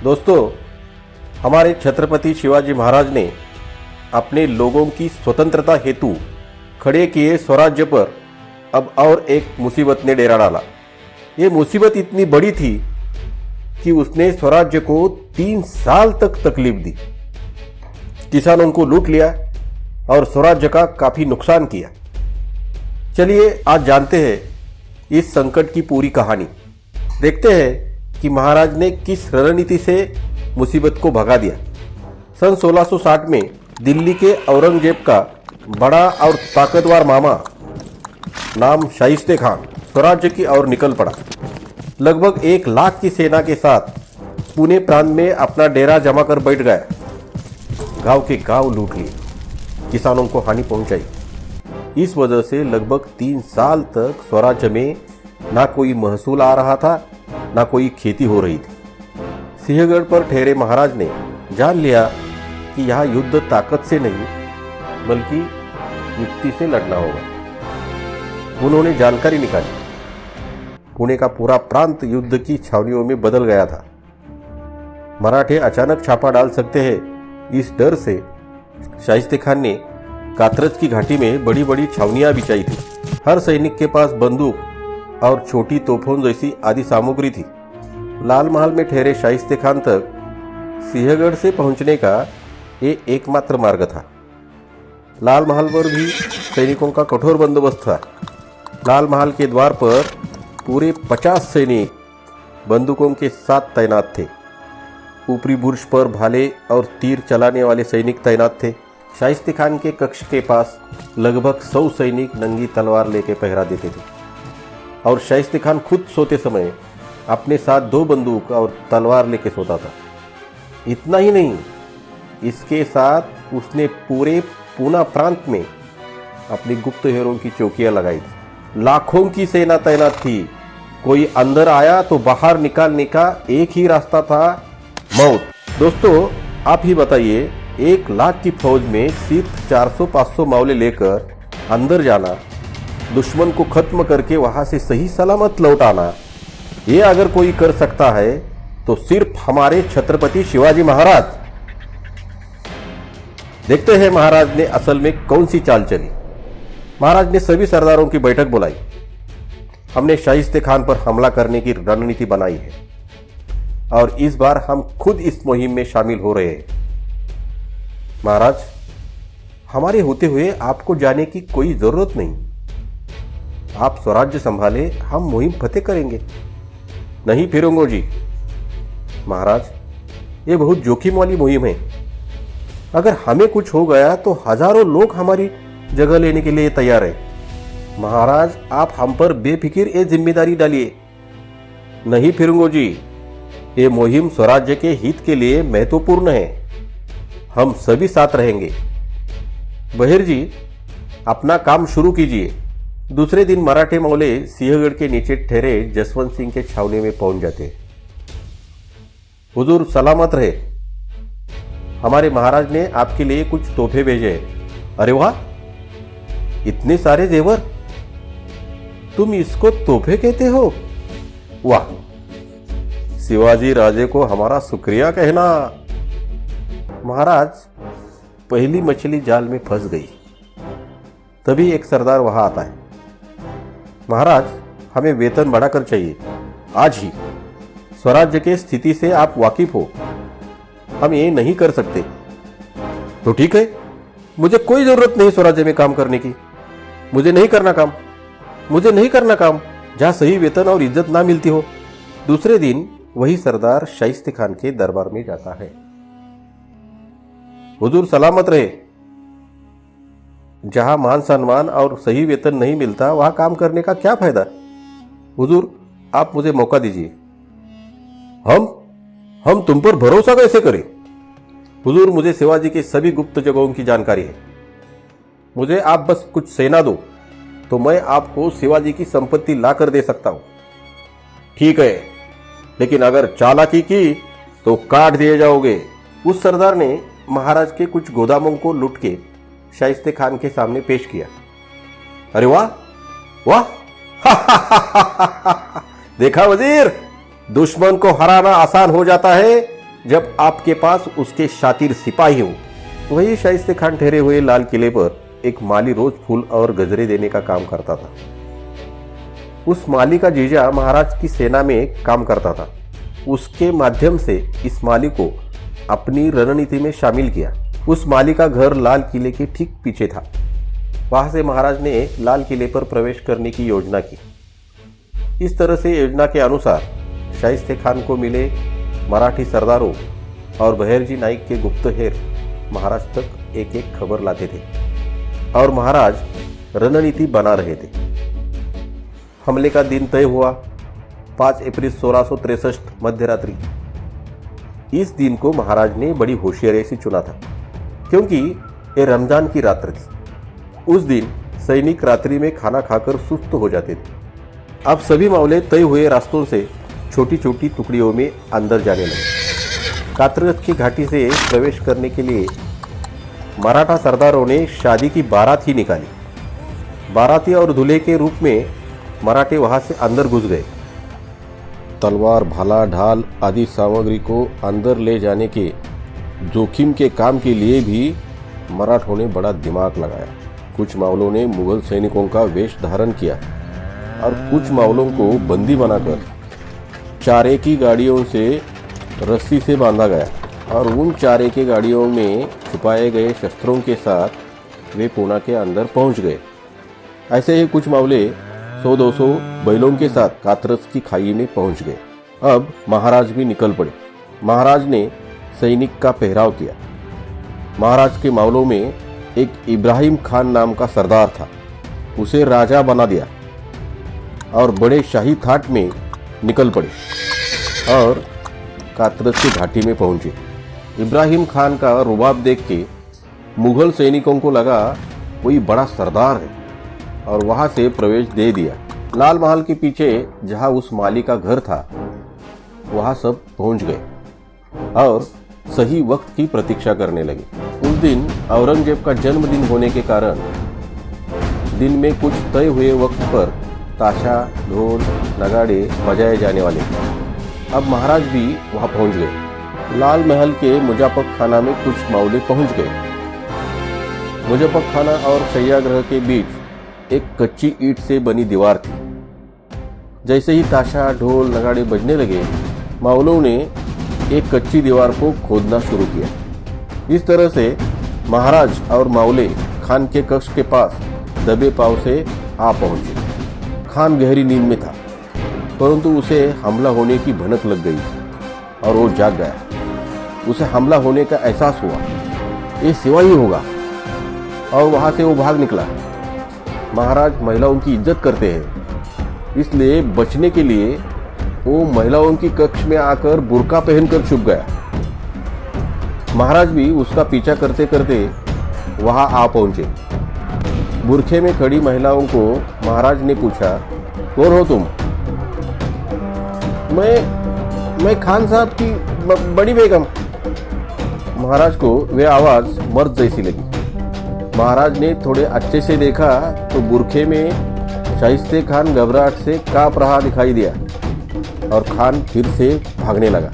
दोस्तों, हमारे छत्रपति शिवाजी महाराज ने अपने लोगों की स्वतंत्रता हेतु खड़े किए स्वराज्य पर अब और एक मुसीबत ने डेरा डाला। ये मुसीबत इतनी बड़ी थी कि उसने स्वराज्य को 3 साल तक तकलीफ दी, किसानों को लूट लिया और स्वराज्य का काफी नुकसान किया। चलिए आज जानते हैं इस संकट की पूरी कहानी। देखते हैं कि महाराज ने किस रणनीति से मुसीबत को भगा दिया। सन 1660 में दिल्ली के औरंगजेब का बड़ा और ताकतवर मामा नाम शाइस्ते खान स्वराज्य की ओर निकल पड़ा। लगभग 1 लाख की सेना के साथ पुणे प्रांत में अपना डेरा जमा कर बैठ गया। गांव के गांव लूट लिए, किसानों को हानि पहुंचाई। इस वजह से लगभग 3 साल तक स्वराज्य में ना कोई महसूल आ रहा था, ना कोई खेती हो रही थी। सिंहगढ़ पर ठहरे महाराज ने जान लिया कि यह युद्ध ताकत से नहीं बल्कि युक्ति से लड़ना होगा। उन्होंने जानकारी निकाली। पुणे का पूरा प्रांत युद्ध की छावनियों में बदल गया था। मराठे अचानक छापा डाल सकते हैं, इस डर से शाइस्ते खान ने कात्रज की घाटी में बड़ी बड़ी छावनियां बिछाई थी। हर सैनिक के पास बंदूक और छोटी तोपों जैसी आदि सामग्री थी। लाल महल में ठहरे शाइस्ते खान तक सिंहगढ़ से पहुंचने का ये एकमात्र मार्ग था। लाल महल पर भी सैनिकों का कठोर बंदोबस्त था। लाल महल के द्वार पर पूरे 50 सैनिक बंदूकों के साथ तैनात थे। ऊपरी बुर्ज पर भाले और तीर चलाने वाले सैनिक तैनात थे। शाइस्ते खान के कक्ष के पास लगभग 100 सैनिक नंगी तलवार लेकर पहरा देते थे और शाइस्ते खान खुद सोते समय अपने साथ 2 बंदूक और तलवार लेकर सोता था। इतना ही नहीं, इसके साथ उसने पूरे पूना प्रांत में अपनी गुप्तहेरों की चौकियां लगाई थी। लाखों की सेना तैनात थी। कोई अंदर आया तो बाहर निकालने का एक ही रास्ता था, मौत। दोस्तों, आप ही बताइए, 1 लाख की फौज में सिर्फ 400-500 मावले लेकर अंदर जाना, दुश्मन को खत्म करके वहां से सही सलामत लौट आना, ये अगर कोई कर सकता है तो सिर्फ हमारे छत्रपति शिवाजी महाराज। देखते हैं महाराज ने असल में कौन सी चाल चली। महाराज ने सभी सरदारों की बैठक बुलाई। हमने शाइस्ते खान पर हमला करने की रणनीति बनाई है और इस बार हम खुद इस मुहिम में शामिल हो रहे हैं। महाराज, हमारे होते हुए आपको जाने की कोई जरूरत नहीं। आप स्वराज्य संभाले, हम मुहिम फतेह करेंगे। नहीं फिरूंगो जी। महाराज, ये बहुत जोखिम वाली मुहिम है। अगर हमें कुछ हो गया तो हजारों लोग हमारी जगह लेने के लिए तैयार है। महाराज, आप हम पर बेफिक्र ये जिम्मेदारी डालिए। नहीं फिरूंगो जी, ये मुहिम स्वराज्य के हित के लिए महत्वपूर्ण है। हम सभी साथ रहेंगे। बहिर जी, अपना काम शुरू कीजिए। दूसरे दिन मराठे मौले सिंहगढ़ के नीचे ठहरे जसवंत सिंह के छावनी में पहुंच जाते। हुजूर सलामत रहे। हमारे महाराज ने आपके लिए कुछ तोहफे भेजे हैं। अरे वाह, इतने सारे जेवर! तुम इसको तोहफे कहते हो? वाह, शिवाजी राजे को हमारा शुक्रिया कहना। महाराज, पहली मछली जाल में फंस गई। तभी एक सरदार वहां आता है। महाराज, हमें वेतन बढ़ाकर चाहिए, आज ही। स्वराज्य के स्थिति से आप वाकिफ हो, हम ये नहीं कर सकते। तो ठीक है, मुझे कोई जरूरत नहीं स्वराज्य में काम करने की। मुझे नहीं करना काम जहां सही वेतन और इज्जत ना मिलती हो। दूसरे दिन वही सरदार शाइस्ते खान के दरबार में जाता है। हुजूर सलामत रहे। जहां मान सम्मान और सही वेतन नहीं मिलता, वहां काम करने का क्या फायदा? हुजूर, आप मुझे मौका दीजिए। हम तुम पर भरोसा कैसे करें? हुजूर, मुझे शिवाजी की सभी गुप्त जगहों की जानकारी है। मुझे आप बस कुछ सेना दो तो मैं आपको शिवाजी की संपत्ति लाकर दे सकता हूं। ठीक है, लेकिन अगर चालाकी की तो काट दिए जाओगे। उस सरदार ने महाराज के कुछ गोदामों को लूट के शाइस्ते खान के सामने पेश किया। अरे वाह वाह, देखा वजीर, दुश्मन को हराना आसान हो जाता है जब आपके पास उसके शातिर सिपाही हो। वही शाइस्ते खान ठहरे हुए लाल किले पर एक माली रोज फूल और गजरे देने का काम करता था। उस माली का जीजा महाराज की सेना में काम करता था। उसके माध्यम से इस माली को अपनी रणनीति में शामिल किया। उस माली का घर लाल किले के ठीक पीछे था। वहां से महाराज ने लाल किले पर प्रवेश करने की योजना की। इस तरह से योजना के अनुसार शाइस्ते खान को मिले मराठी सरदारों और बहरजी नाइक के गुप्तहेर महाराज तक एक एक खबर लाते थे और महाराज रणनीति बना रहे थे। हमले का दिन तय हुआ 5 अप्रैल 1663 मध्यरात्रि। इस दिन को महाराज ने बड़ी होशियारी से चुना था क्योंकि ये रमजान की रात्र थी। उस दिन सैनिक रात्रि में खाना खाकर सुस्त हो जाते थे। अब सभी मामले तय हुए रास्तों से छोटी छोटी टुकड़ियों में अंदर जाने लगे। कात्रज की घाटी से प्रवेश करने के लिए मराठा सरदारों ने शादी की बारात ही निकाली। बाराती और दूल्हे के रूप में मराठे वहां से अंदर घुस गए। तलवार, भाला, ढाल आदि सामग्री को अंदर ले जाने के जोखिम के काम के लिए भी मराठों ने बड़ा दिमाग लगाया। कुछ मावलों ने मुगल सैनिकों का वेश धारण किया और कुछ मावलों को बंदी बनाकर चारे की गाड़ियों से रस्सी से बांधा गया और उन चारे के गाड़ियों में छुपाए गए शस्त्रों के साथ वे पूना के अंदर पहुंच गए। ऐसे ही कुछ मावले 100-200 बैलों के साथ कात्रज की खाई में पहुंच गए। अब महाराज भी निकल पड़े। महाराज ने सैनिक का पहराव किया। महाराज के मावलों में एक इब्राहिम खान नाम का सरदार था। उसे राजा बना दिया और बड़े शाही थाट में निकल पड़े और कात्रज की घाटी में पहुंचे। इब्राहिम खान का रुबाब देख के मुगल सैनिकों को लगा कोई बड़ा सरदार है और वहां से प्रवेश दे दिया। लाल महल के पीछे जहां उस माली का घर था वहां सब पहुंच गए और सही वक्त की प्रतीक्षा करने लगे। उस दिन औरंगजेब का जन्मदिन होने के कारण दिन में कुछ तय हुए वक्त पर ताशा, ढोल, नगाड़े बजाए जाने वाले थे। अब महाराज भी वहां पहुंच गए। लाल महल के मुजफ्फर खाना में कुछ मावले पहुंच गए। मुजफ्फर खाना और सत्याग्रह के बीच एक कच्ची ईंट से बनी दीवार थी। जैसे ही ताशा, ढोल, नगाड़े बजने लगे, मावलों ने एक कच्ची दीवार को खोदना शुरू किया। इस तरह से महाराज और मावले खान के कक्ष के पास दबे पांव से आ पहुंचे। खान गहरी नींद में था, परंतु उसे हमला होने की भनक लग गई और वो जाग गया। उसे हमला होने का एहसास हुआ, ये सिवाही होगा, और वहां से वो भाग निकला। महाराज महिलाओं की इज्जत करते हैं, इसलिए बचने के लिए वो महिलाओं की कक्ष में आकर बुर्का पहनकर छुप गया। महाराज भी उसका पीछा करते करते वहां आ पहुंचे। बुरखे में खड़ी महिलाओं को महाराज ने पूछा, कौन हो तुम? मैं खान साहब की बड़ी बेगम। महाराज को वह आवाज मर्द जैसी लगी। महाराज ने थोड़े अच्छे से देखा तो बुरखे में शाइस्ते खान घबराहट से कांप रहा दिखाई दिया और खान फिर से भागने लगा।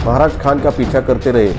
महाराज खान का पीछा करते रहे।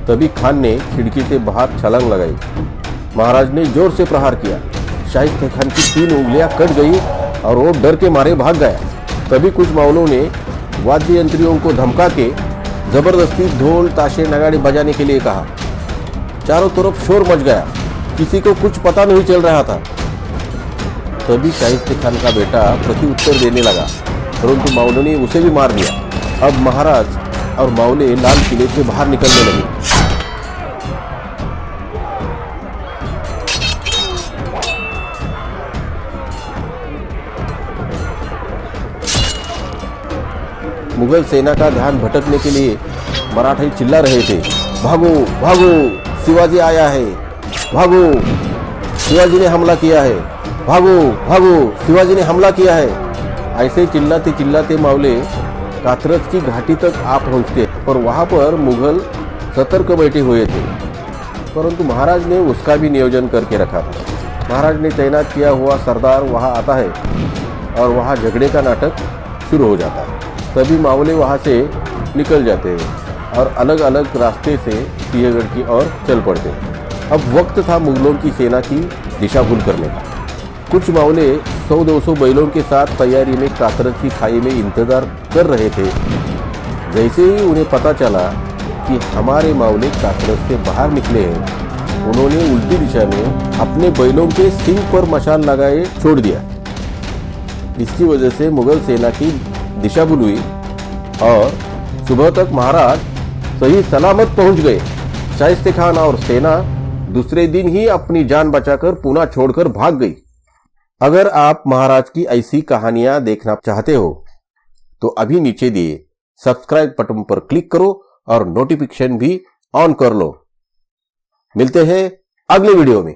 तभी खान ने खिड़की से बाहर छलांग लगाई। महाराज ने जोर से प्रहार किया। शाइस्ते खान की 3 उंगलियां कट गई और वो डर के मारे भाग गया। तभी कुछ मावलों ने वाद्य यंत्रियों को धमका के जबरदस्ती ढोल, ताशे, नगाड़े बजाने के लिए कहा। चारों तरफ शोर मच गया, किसी को कुछ पता नहीं चल रहा था। तभी शाइस्ते खान का बेटा प्रत्युत्तर देने लगा, परंतु मावलों ने उसे भी मार दिया। अब महाराज और मावले लाल किले से बाहर निकलने लगे। मुगल सेना का ध्यान भटकने के लिए मराठी चिल्ला रहे थे, भागो भागो, शिवाजी आया है, भागो, शिवाजी ने हमला किया है, भागो भागो, शिवाजी ने हमला किया है। ऐसे चिल्लाते चिल्लाते मावले कात्रज की घाटी तक आ पहुंचते और वहां पर मुगल सतर्क बैठे हुए थे, परंतु महाराज ने उसका भी नियोजन करके रखा था। महाराज ने तैनात किया हुआ सरदार वहां आता है और वहां झगड़े का नाटक शुरू हो जाता है। सभी मावले वहां से निकल जाते हैं और अलग अलग रास्ते से सिंहगढ़ की ओर चल पड़ते। अब वक्त था मुगलों की सेना की दिशा भूल करने का। कुछ मावले 100-200 बैलों के साथ तैयारी में कातरस की खाई में इंतजार कर रहे थे। जैसे ही उन्हें पता चला कि हमारे मावले कातरस से बाहर निकले हैं, उन्होंने उल्टी दिशा में अपने बैलों के सींग पर मशाल लगाए छोड़ दिया। इसकी वजह से मुगल सेना की दिशा भूल हुई और सुबह तक महाराज सही सलामत पहुंच गए। शाइस्ते खान और सेना दूसरे दिन ही अपनी जान बचाकर पूना छोड़कर भाग गई। अगर आप महाराज की ऐसी कहानियां देखना चाहते हो तो अभी नीचे दिए सब्सक्राइब बटन पर क्लिक करो और नोटिफिकेशन भी ऑन कर लो। मिलते हैं अगले वीडियो में।